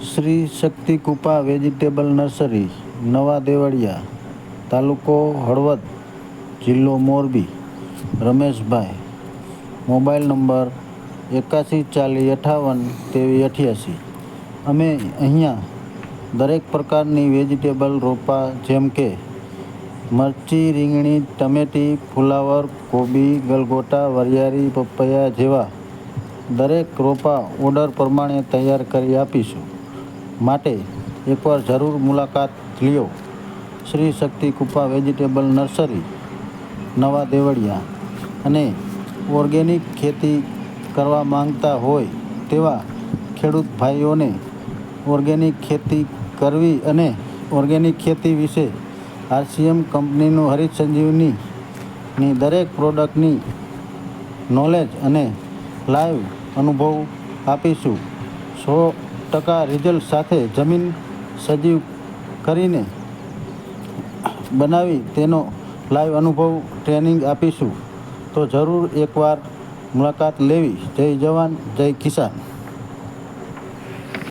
શ્રી શક્તિ કૃપા vegetable nursery, નવા દેવળિયા, તાલુકો હળવદ, જિલ્લો મોરબી. રમેશભાઈ. Mobile number 8140582388. અમે અહીંયા દરેક પ્રકારની વેજીટેબલ રોપા જેમ કે મરચી, રીંગણી, ટમેટી, ફુલાવર, કોબી, ગલગોટા, વરિયાળી, પપૈયા જેવા દરેક રોપા ઓર્ડર પ્રમાણે તૈયાર કરી આપીશું. માટે એકવાર જરૂર મુલાકાત લ્યો. શ્રી શક્તિ કૃપા વેજીટેબલ નર્સરી, નવા દેવળિયા. અને ઓર્ગેનિક ખેતી કરવા માંગતા હોય તેવા ખેડૂત ભાઈઓને ઓર્ગેનિક ખેતી કરવી અને ઓર્ગેનિક ખેતી વિશે RCM કંપનીનું હરિત સંજીવનીની દરેક પ્રોડક્ટની નોલેજ અને લાઈવ અનુભવ આપીશું. 100% રિઝલ્ટ સાથે જમીન સજીવ કરીને બનાવી તેનો લાઈવ અનુભવ ટ્રેનિંગ આપીશું. તો જરૂર એકવાર મુલાકાત લેવી. જય જવાન, જય કિસાન.